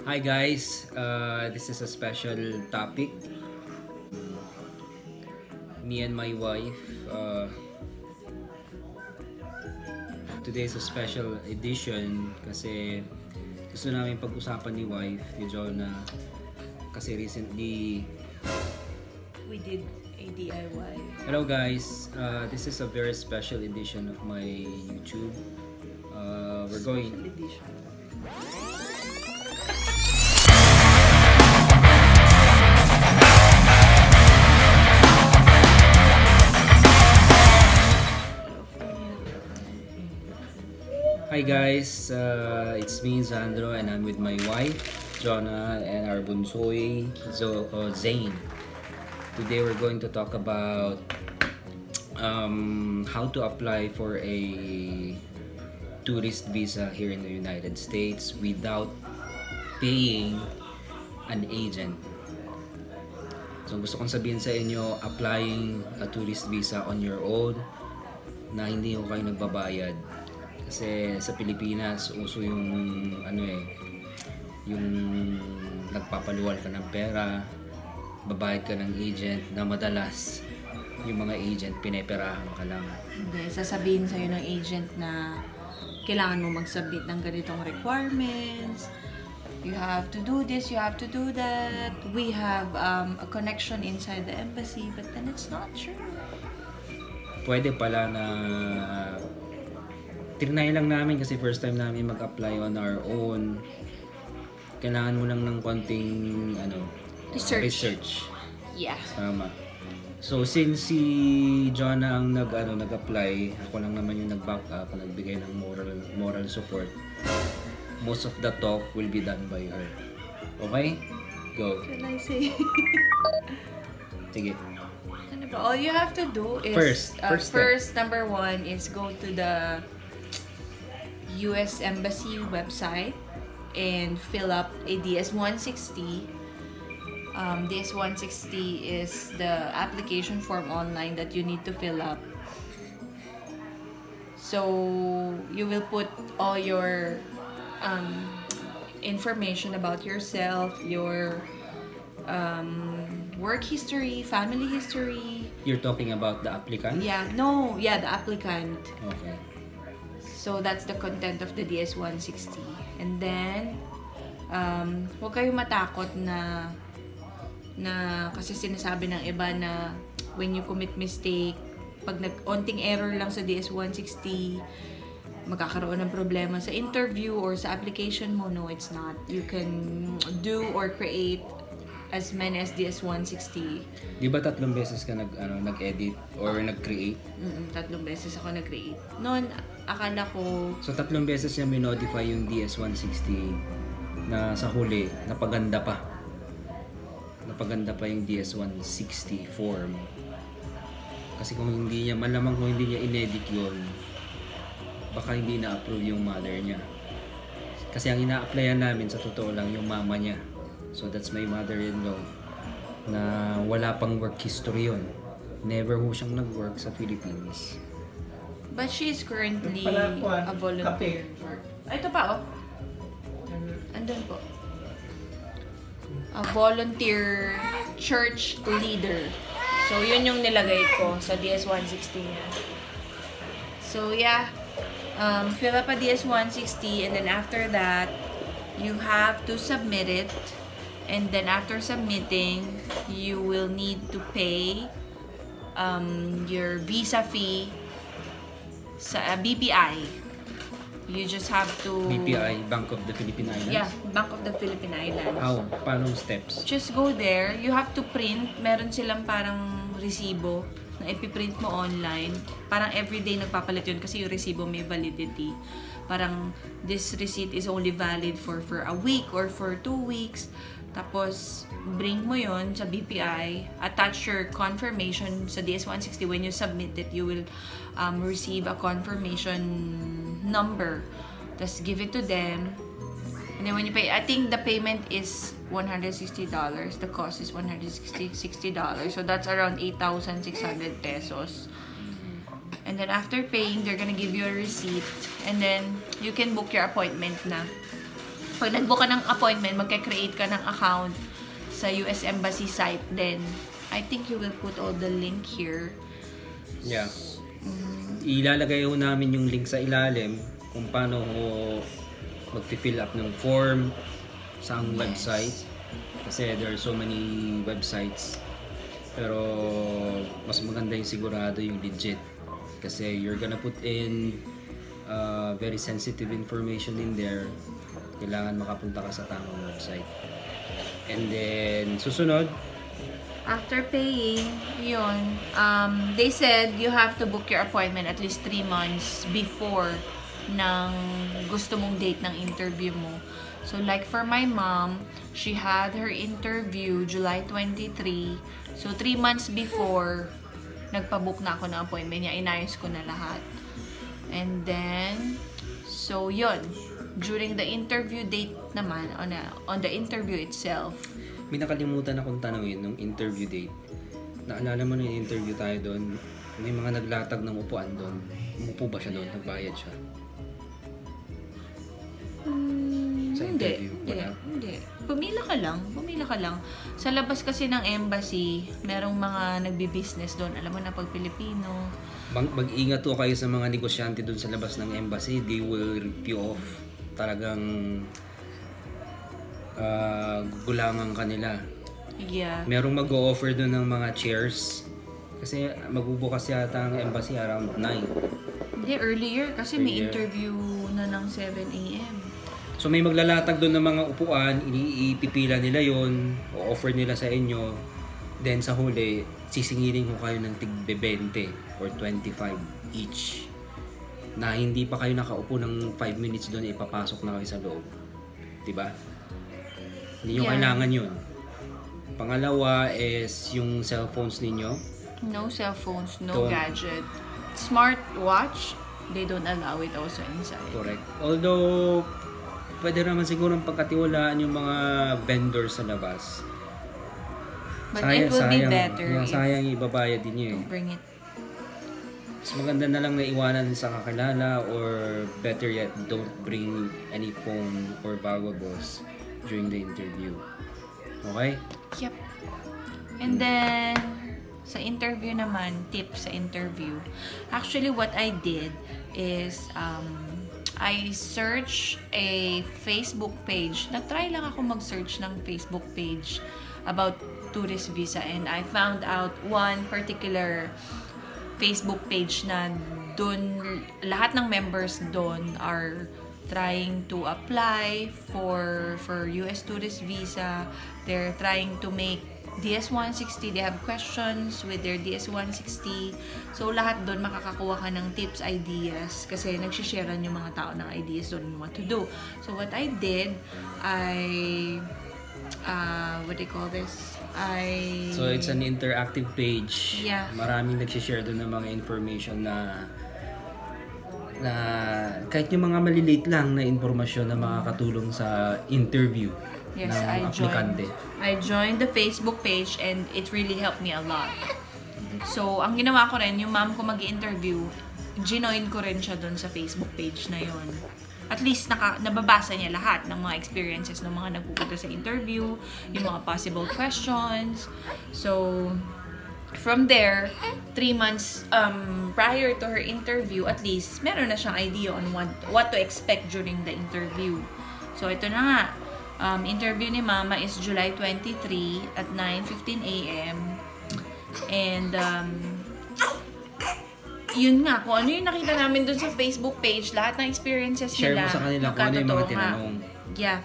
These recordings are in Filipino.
Hi guys, this is a special topic. Me and my wife. Today is a special edition kasi gusto namin pag-usapan ni wife, ni Jonah. Kasi recently. We did a DIY. Hello guys, this is a very special edition of my YouTube. We're going. Special edition. Hi guys, it's me Zandro and I'm with my wife Jonah and our bunsoy Zane. Today we're going to talk about how to apply for a tourist visa here in the United States without paying an agent. So gusto kong sabihin sa inyo, applying a tourist visa on your own na hindi ko kayo nagbabayad. Kasi sa Pilipinas, uso yung yung nagpapaluwal ka ng pera, babayad ka ng agent na madalas yung mga agent pineperahan ka lang. Hindi, sasabihin sa'yo ng agent na kailangan mo mag-submit ng ganitong requirements. You have to do this, you have to do that. We have a connection inside the embassy, but then it's not true. Pwede pala na tinry lang namin kasi first time namin mag-apply on our own. Kailangan mo lang ng konting research. Yeah. Tama. So since si Jonah ang nag-apply, ako lang naman yung nag-back up, nagbigay ng moral support. Most of the talk will be done by her. Okay? Go. Can I say? Sige. Ano ba? All you have to do is First number one is go to the US Embassy website and fill up a DS-160. DS-160 is the application form online that you need to fill up. So you will put all your information about yourself, your work history, family history. You're talking about the applicant? Yeah, the applicant. Okay. So that's the content of the DS-160. And then, huwag kayong matakot na kasi sinasabi ng iba na when you commit mistake, pag onting error lang sa DS-160, magkakaroon ng problema sa interview or sa application mo. No, it's not. You can do or create as many as DS-160. Di ba 3 beses ka nag-edit or nag-create? 3 beses ako nag-create. Noon, akala ko... So 3 beses niya minodify yung DS-160 na sa huli, napaganda pa. Napaganda pa yung DS-160 form. Kasi kung hindi niya, malamang kung hindi niya inedit yun, baka hindi na-approve yung mother niya. Kasi ang ina-applyan namin sa totoo lang yung mama niya. So that's my mother-in-law na wala pang work history yun. Never ho siyang nag-work sa Philippines. But she is currently a volunteer. Ito pa, oh. Andun po. A volunteer church leader. So, yun yung nilagay ko sa DS-160 niya. So, yeah. Fill up a DS-160 and then after that, you have to submit it. And then after submitting, you will need to pay your visa fee sa BPI. You just have to... BPI, Bank of the Philippine Islands? Yeah, Bank of the Philippine Islands. How? Paano steps? Just go there. You have to print. Meron silang parang resibo na ipiprint mo online. Parang everyday nagpapalit yun kasi yung resibo may validity. Parang this receipt is only valid for a week or for 2 weeks. Tapos, bring mo yon sa BPI, attach your confirmation sa DS-160. When you submit it, you will receive a confirmation number. Tapos, give it to them. And then when you pay, I think the payment is $160. The cost is $160. So, that's around 8,600 pesos. And then, after paying, they're gonna give you a receipt. And then, you can book your appointment na. Pag nag-book ka ng appointment, magka-create ka ng account sa US Embassy site. Then, I think you will put all the link here. Yeah. Ilalagay ho namin yung link sa ilalim kung paano ho mag-fill up ng form sa ang website. Kasi there are so many websites. Pero mas maganda yung sigurado yung legit. Kasi you're gonna put in very sensitive information in there. Kailangan makapunta ka sa tamang website. And then, susunod, After paying, yun, they said you have to book your appointment at least 3 months before ng gusto mong date ng interview mo. So, like for my mom, she had her interview July 23. So, 3 months before, nagpabook na ako ng appointment niya. Inayos ko na lahat. And then, so yun. During the interview date naman, on the interview itself, may nakalimutan akong tanongin nung interview date. Naalala mo na yung interview tayo doon, may mga naglatag ng upuan doon. Umupo ba siya doon? Nagbayad siya? Sa interview? Hindi. Pumila ka lang. Sa labas kasi ng embassy, merong mga nagbi-business doon. Alam mo na pag Pilipino. Mag-ingat po kayo sa mga negosyante doon sa labas ng embassy. They will rip you off. Talagang gugulangan kanila. Yeah. Merong mag-o-offer doon ng mga chairs. Kasi magbubukas yata ang embassy around 9. Hindi, earlier. Kasi may interview na ng 7 a.m. So may maglalatag doon ng mga upuan, ipipila nila yon, o-offer nila sa inyo. Then sa huli, sisingilin ko kayo ng tig 20 or 25 each. Na hindi pa kayo nakaupo ng 5 minutes doon, ipapasok na kayo sa loob. Diba? Hindi nyo kailangan yun. Pangalawa is yung cellphones ninyo. No cellphones, no gadget. Smartwatch, they don't allow it also inside. Correct. Although, pwede naman siguro pagkatiwalaan yung mga vendors sa labas. But it will be better if sayang ibabayad din nyo eh. bring it. Mas maganda na lang na iwanan sa kakilala, or better yet, don't bring any phone or valuables during the interview. Okay? Yep. And then, sa interview naman, tips sa interview. Actually, what I did is, I search a Facebook page. Nag-try lang ako mag-search ng Facebook page about tourist visa, and I found out one particular Facebook page na doon, lahat ng members doon are trying to apply for US tourist visa. They're trying to make DS-160. They have questions with their DS-160. So, lahat doon makakakuha ka ng tips, ideas. Kasi nagsisharean yung mga tao ng ideas doon what to do. So, what I did, what do you call this? So, it's an interactive page. Yeah. Maraming nagsishare doon ng mga information na kahit yung mga maliliit lang na informasyon na makakatulong sa interview. Yes, ng I joined the Facebook page and it really helped me a lot. So, ang ginawa ko rin, yung mom ko mag-interview, ginoin ko rin siya doon sa Facebook page na yon. At least nababasa niya lahat ng mga experiences ng mga nagpupunta sa interview, yung mga possible questions. So, from there, 3 months prior to her interview, at least, meron na siyang idea on what to expect during the interview. So, ito na nga. Interview ni Mama is July 23 at 9:15 a.m. And, yun nga, kung ano yung nakita namin dun sa Facebook page, lahat ng experiences share nila. Share mo sa kanila kung ano yung mga tinanong. Yeah.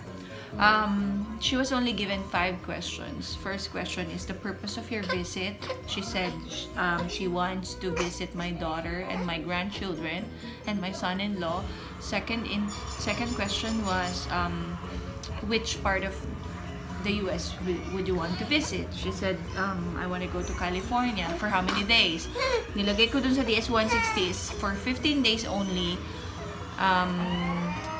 She was only given 5 questions. First question is the purpose of your visit. She said she wants to visit my daughter and my grandchildren and my son-in-law. Second question was which part of the US would you want to visit? She said, I want to go to California. For how many days? Nilagay ko dun sa DS-160 for 15 days only.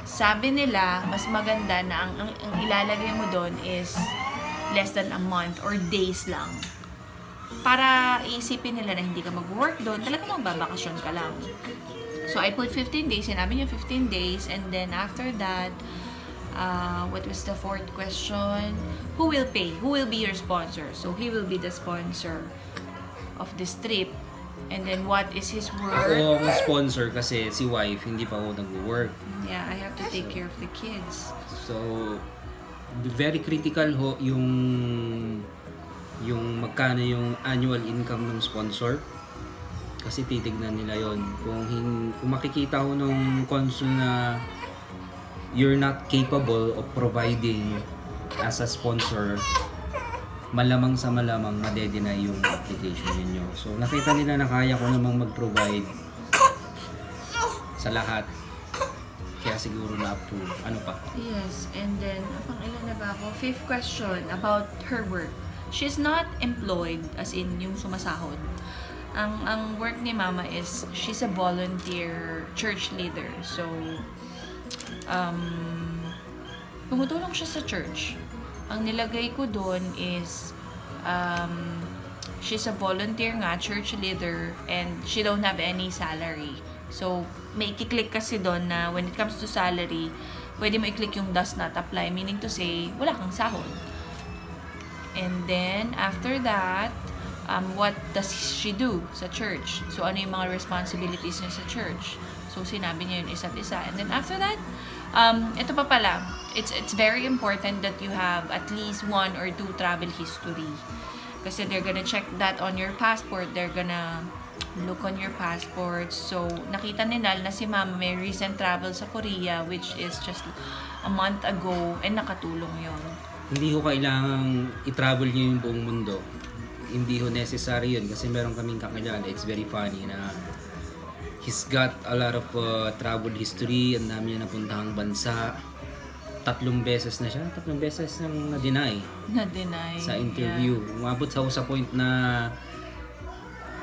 Sabi nila, mas maganda na ang ilalagay mo doon is less than a month or days lang. Para iisipin nila na hindi ka mag-work doon, talaga magbabakasyon ka lang. So, I put 15 days. Sinabi niya 15 days. And then, after that, What was the fourth question? Who will pay? Who will be your sponsor? So he will be the sponsor of this trip. And then what is his work? Ako ang sponsor kasi si wife hindi pa ako nag-work. Yeah, I have to take care of the kids. So, very critical ho yung magkano yung annual income ng sponsor. Kasi titignan nila yon. Kung makikita ho nung consul na you're not capable of providing as a sponsor, malamang sa malamang made-deny yung application ninyo. So, nakita nila na kaya ko namang mag-provide sa lahat. Kaya siguro na-approve. Ano pa? Yes, and then, pang ilan na ba ako? Fifth question about her work. She's not employed, as in yung sumasahod. Ang work ni Mama is, she's a volunteer church leader. So, tumutulong siya sa church. Ang nilagay ko doon is, she's a volunteer nga, church leader, and she don't have any salary. So, may i-click kasi doon na when it comes to salary, pwede mo i-click yung does not apply, meaning to say, wala kang sahod. And then, after that, what does she do sa church? So, ano yung mga responsibilities niya sa church? So, sinabi niya yun isa't isa. And then, after that, ito pa pala, it's very important that you have at least 1 or 2 travel history. Kasi they're gonna check that on your passport. They're gonna look on your passport. So, nakita nila na si Mama may recent travel sa Korea, which is just a month ago, and nakatulong yon. Hindi ko kailangang i-travel niyo yung buong mundo. Hindi ho necessary yun kasi meron kaming kakilala. It's very funny na he's got a lot of travel history. Ang dami niya napuntahang bansa. 3 beses na siya. 3 beses nang na-deny. Na-deny. Sa interview. Yeah. Umabot sa point na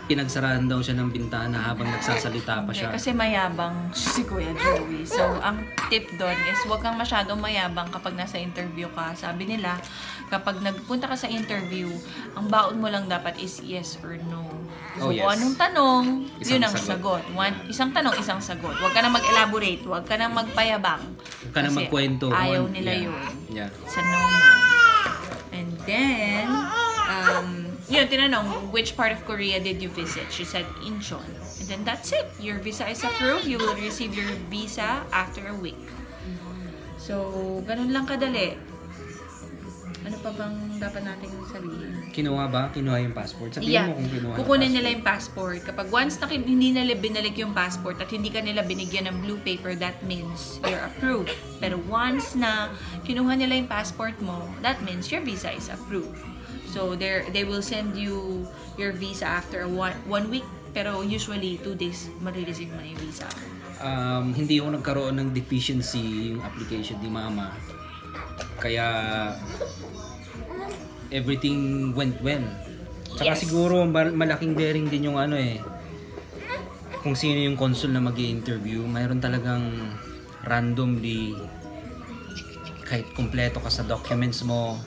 pinagsarahan daw siya ng bintana habang nagsasalita pa siya. Kasi mayabang si Kuya Joey. So, ang tip doon is huwag kang masyadong mayabang kapag nasa interview ka. Sabi nila, kapag nagpunta ka sa interview, ang baon mo lang dapat is yes or no. So, yes. Kung anong tanong, Isang yun ang sagot. Isang tanong, isang sagot. Huwag ka na mag-elaborate. Huwag ka na magpayabang. Huwag ka na magkwento. Ayaw nila yun. Yeah. Sa no. And then, yun, tinanong, which part of Korea did you visit? She said, Incheon. And then that's it. Your visa is approved. You will receive your visa after a week. So, ganun lang kadali. Ano pa bang dapat nating sabihin? Kinuha ba? Kinuha yung passport? Sabihin mo kung kinuha kukunin nila yung passport. Kapag once na hindi nila binalik yung passport at hindi ka nila binigyan ng blue paper, that means you're approved. Pero once na kinuha nila yung passport mo, that means your visa is approved. So, they will send you your visa after one week. Pero usually, 2 days, marireceive mo na yung visa. Hindi ako nagkaroon ng deficiency yung application ni Mama. Kaya, everything went well. Tsaka Yes. siguro, malaking bearing din yung kung sino yung consul na mag-i-interview. Mayroon talagang randomly, kahit kompleto ka sa documents mo,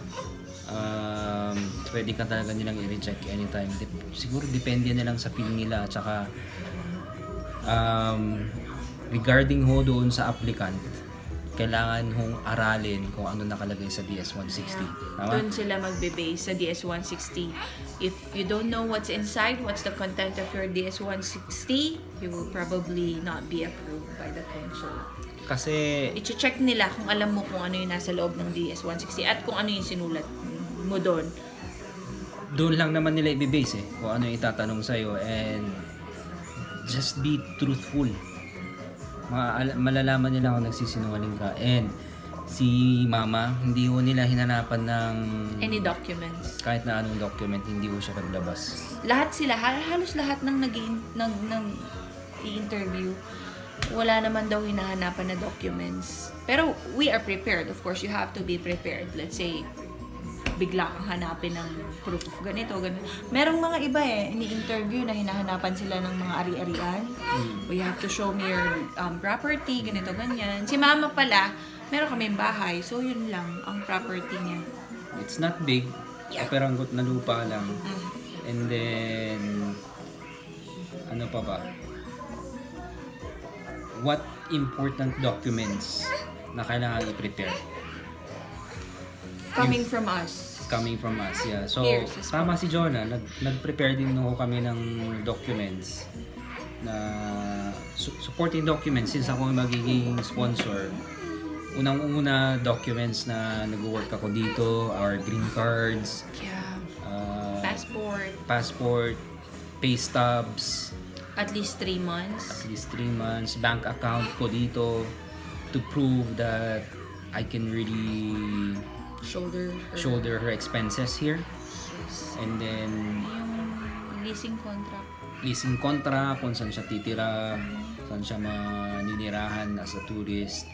pwede ka talaga nilang i-reject anytime. Siguro depende na lang sa feel nila. Tsaka regarding ho doon sa applicant, kailangan hong aralin kung ano nakalagay sa DS-160. Tama? Doon sila magbe-base sa DS-160. If you don't know what's inside, what's the content of your DS-160, you will probably not be approved by the consul. Kasi I-check nila kung alam mo kung ano yung nasa loob ng DS-160 at kung ano yung sinulat mo doon. doon lang naman nila i-base kung ano yung itatanong sa'yo, and just be truthful. Malalaman nila kung nagsisinungaling ka. And si Mama, hindi ho nila hinanapan ng any documents. Kahit na anong document, hindi ho siya naglabas. Lahat sila, halos lahat ng i-interview, wala naman daw hinahanapan na documents. Pero we are prepared. Of course, you have to be prepared. Let's say, bigla kang hanapin ng proof of ganito, ganito. Merong mga iba ini-interview na hinahanapan sila ng mga ari-arian. You have to show me your property, ganito, ganyan. Si Mama pala, meron kaming bahay, so yun lang ang property niya. It's not big, Yeah. kaperanggot na lupa lang. And then, ano pa ba? What important documents na kailangan i-prepare? Coming from us. Coming from us, yeah. So, Here's his tama si Jonah. Nag-prepare din ako kami ng documents na supporting documents since ako magiging sponsor. Unang-una documents na nag-work ako dito, our green cards, Yeah. Passport. pay stubs, At least 3 months. at least 3 months, bank account ko dito to prove that I can really shoulder her expenses here. And then Yung leasing contract, kung saan siya titira, saan siya maninirahan as a tourist.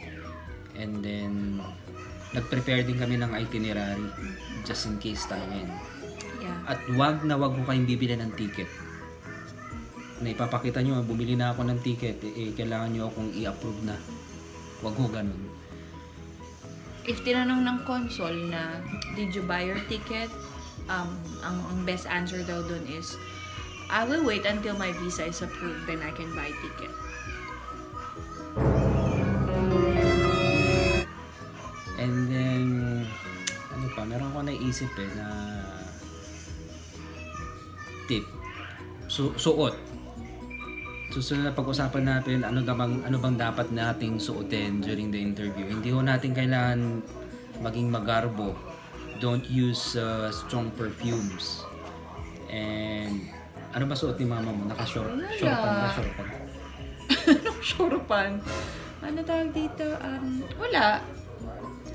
And then nag-prepare din kami ng itinerary just in case tayo ngayon. Yeah. At wag ko kayong bibili ng ticket. Na ipapakita nyo, bumili na ako ng ticket, kailangan nyo akong i-approve na. Wag ho ganun. If tinanong ng consul na, did you buy your ticket? Ang best answer daw dun is, I will wait until my visa is approved, then I can buy ticket. And then, ano pa, meron ako naisip na tip. Suot. Susunod na pag-usapan natin ano bang dapat nating suotin during the interview. Hindi ho natin kailangan maging magarbo. Don't use strong perfumes. And ano ba suot ni mama mo? Naka-short pa. Shoropan. Ano tawag dito? Wala.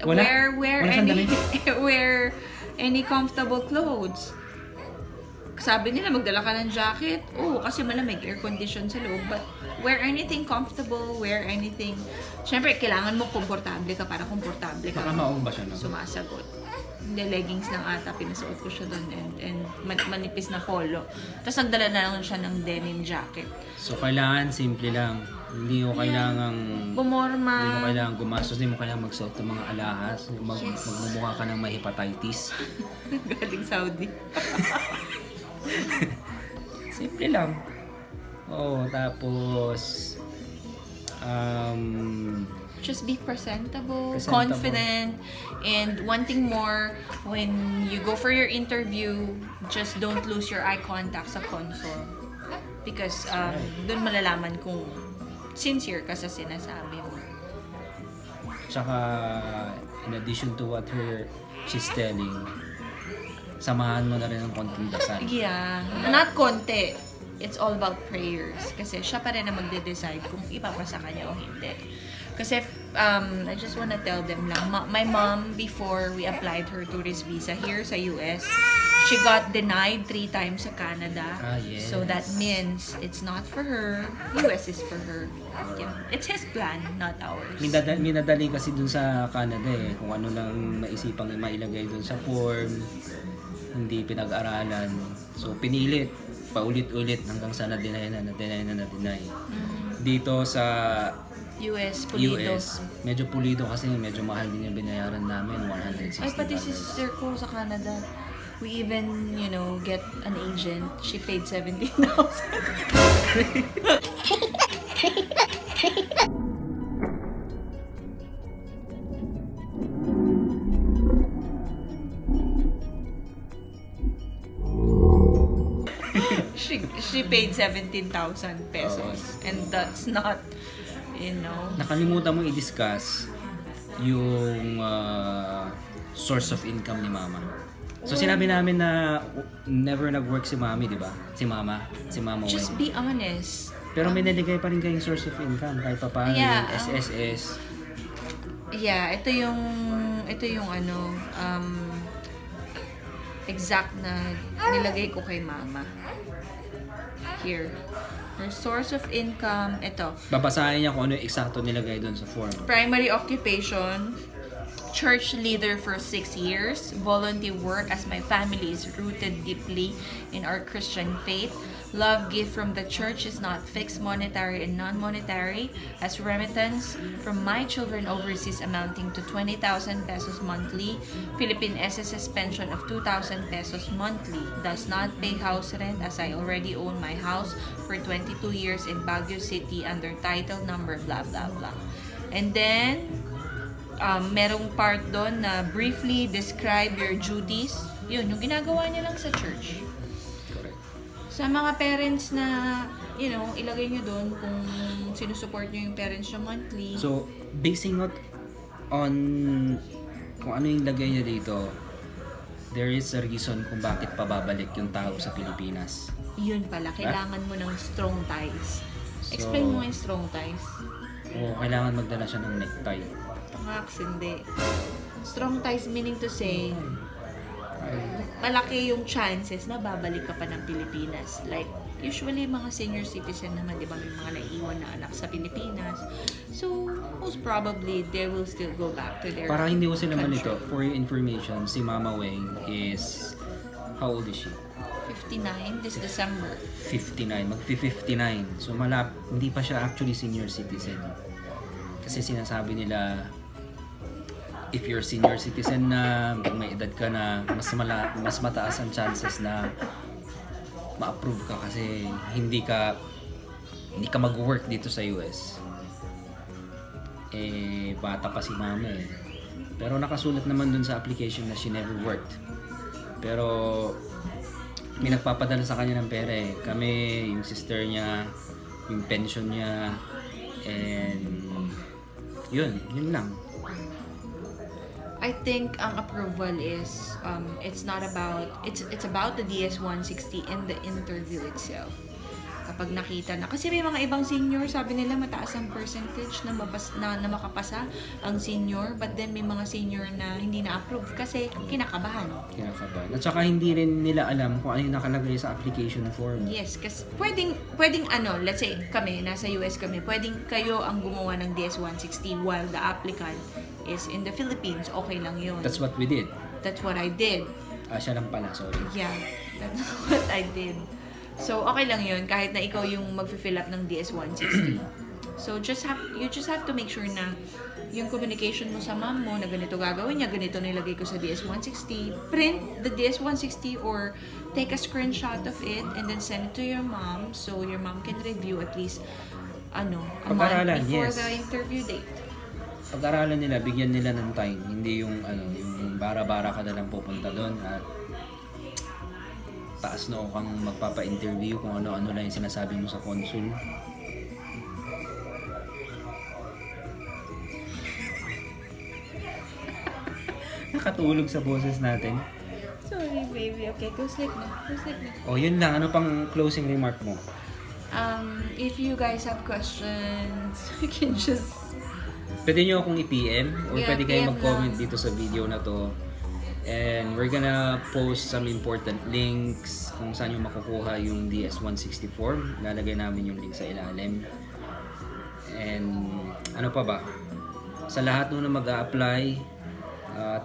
Wala? Wear Wala wear any comfortable clothes. Sabi nila magdala ka ng jacket. Oo, kasi malamig, air condition sa loob. But wear anything comfortable, wear anything. Siyempre, kailangan mo komportable ka para komportable ka. Baka maong ba siya, no? Sumasagot. Hindi, leggings lang ata. Pinasuot ko siya doon and manipis na polo. Tapos nagdala na lang siya ng denim jacket. So, kailangan simple lang. Hindi mo kailangang Bumorma. Hindi mo kailangang gumastos, hindi mo kailangang magsuot ng mga alahas. Magmumukha ka ng may hepatitis. Galing Saudi. Simple lang. Oo, tapos just be presentable, confident, and one thing more, when you go for your interview, just don't lose your eye contact sa consul. Because doon malalaman kung sincere ka sa sinasabi mo. Tsaka, in addition to what she's telling, samahan mo na rin ng konting dasal. Yeah. Not konti. It's all about prayers. Kasi siya pa rin na magde-decide kung ipapasa kanya o hindi. Kasi, I just wanna tell them lang, my mom, before we applied her tourist visa here sa US, she got denied 3 times sa Canada. Yes. So that means it's not for her. US is for her. Yeah. It's his plan, not ours. Minadali kasi dun sa Canada kung ano lang maisipang mailagay dun sa form, hindi pinag-aralan. So pinilit, paulit-ulit hanggang sa na-deny. Dito sa US, pulido. Medyo pulido kasi medyo mahal din yung binayaran namin, $160. Ay, pati si sister ko sa Canada. We even, get an agent. She paid $17,000. She paid 17,000 pesos. And that's not, Nakalimutan mo i-discuss yung source of income ni mama. So sinabi namin na never nag-work si mami, di ba? Si mama just Weng. be honest. Pero may naligay pa rin kayong source of income kahit pa paano Yeah, yung SSS. Yeah, ito yung exact na nilagay ko kay mama. Here. Her source of income, ito. Babasahin niya kung ano yung eksakto nilagay doon sa form. Primary occupation, church leader for 6 years, volunteer work as my family is rooted deeply in our Christian faith. Love gift from the church is not fixed, monetary and non-monetary, as remittance from my children overseas amounting to 20,000 pesos monthly. Philippine SSS pension of 2,000 pesos monthly. Does not pay house rent as I already own my house for 22 years in Baguio City under title number blah blah blah. And then merong part doon na briefly describe your duties. Yun, yung ginagawa niya lang sa church. Correct. Sa mga parents na, ilagay nyo doon kung sinusupport nyo yung parents nyo monthly. So, basing on kung ano yung lagay niya dito, there is a reason kung bakit pababalik yung tao sa Pilipinas. Yun pala, kailangan mo ng strong ties. Explain mo yung strong ties. O kailangan magdala siya ng necktie. Pangaks, hindi. Strong ties meaning to say, malaki yung chances na babalik ka pa ng Pilipinas. Like, usually mga senior citizen naman, di ba, may mga naiiwan na anak sa Pilipinas. So, most probably, they will still go back to their Para hindi ko sila country. malito, for your information, si Mama Weng is, how old is she? 59 this December. 59, magpi-59. So hindi pa siya actually senior citizen. Kasi sinasabi nila, if you're senior citizen na, may edad ka na, mas mataas ang chances na ma-approve ka kasi hindi ka mag-work dito sa US. Bata pa si Mama eh. Pero nakasulat naman dun sa application na she never worked. Pero may nagpapadala sa kanya ng pera eh. Kami, yung sister niya, yung pension niya, and yun lang. I think ang approval is it's about the DS-160 and the interview itself. Kapag nakita na, kasi may mga ibang senior, sabi nila mataas ang percentage na makapasa ang senior, but then may mga senior na hindi na-approve kasi kinakabahan. At saka hindi rin nila alam kung ano yung nakalagay sa application form. Yes, kasi pwedeng let's say kami, nasa US kami, pwedeng kayo ang gumawa ng DS-160 while the applicant is in the Philippines, okay lang yun. That's what we did. That's what I did. Siya lang pala, sorry. Yeah, that's what I did. So, okay lang yun, kahit na ikaw yung mag-fill up ng DS-160. So, you just have to make sure na yung communication mo sa mom mo na ganito gagawin niya, ganito nilagay ko sa DS-160, print the DS-160 or take a screenshot of it and then send it to your mom so your mom can review at least a month before the interview date. Pag-aralan nila, bigyan nila ng time, hindi yung bara-bara ka na lang pupunta doon at taas na kang magpapa-interview kung ano-ano lang yung sinasabi mo sa consul. Nakatulog sa boses natin. Sorry, baby. Okay, go sleep na. Yun lang. Ano pang closing remark mo? If you guys have questions, you can just... Pwede nyo akong i-PM or pwede kayo PM mag-comment lang dito sa video na to. And we're gonna post some important links kung saan yung makukuha yung DS-160 form. Lalagay namin yung link sa ilalim. And ano pa ba? Sa lahat na mag-a-apply,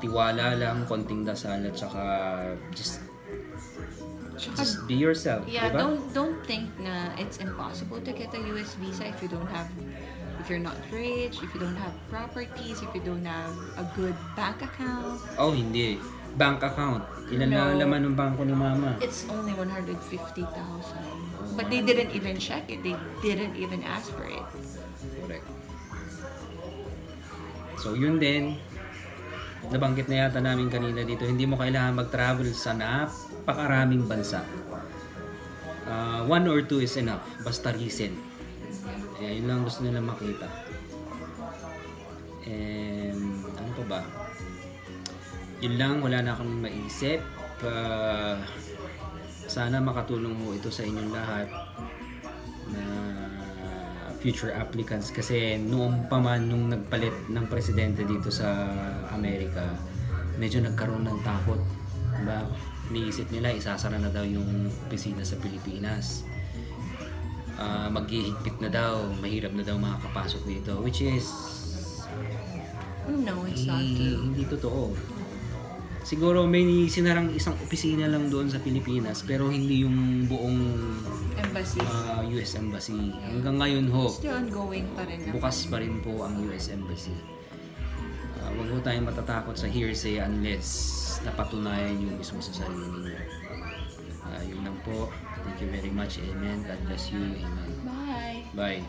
tiwala lang, konting dasal at saka just be yourself. Yeah, diba? don't think na it's impossible to get a US visa if you're not rich, if you don't have properties, if you don't have a good bank account. Oh, hindi. Bank account. Ilan na laman ng bangko ni Mama? It's only 150,000. But they didn't even check it. They didn't even ask for it. Correct. So, yun din. Nabanggit na yata namin kanina dito, hindi mo kailangan mag-travel sa napakaraming bansa. 1 or 2 is enough. Basta recent. Yun lang gusto nila makita. And ano pa ba? Yun lang, wala na akong maisip. Sana makatulong mo ito sa inyong lahat na future applicants kasi noong pa man nung nagpalit ng presidente dito sa Amerika, medyo nagkaroon ng takot. Diba? Niisip nila isasara na daw yung opisina sa Pilipinas. Maghihigpit na daw, mahirap na daw makakapasok dito, which is no, it's not true. Hindi totoo. Siguro may sinarang isang opisina lang doon sa Pilipinas pero hindi yung buong Embassy. US Embassy. Hanggang ngayon ho, Still ongoing pa rin. bukas pa rin po ang US Embassy. Huwag ho tayong matatakot sa hearsay unless napatunayan yung mismo sa sarili niyo. Yun lang po. Thank you very much. Amen. God bless you. Amen. Bye. Bye.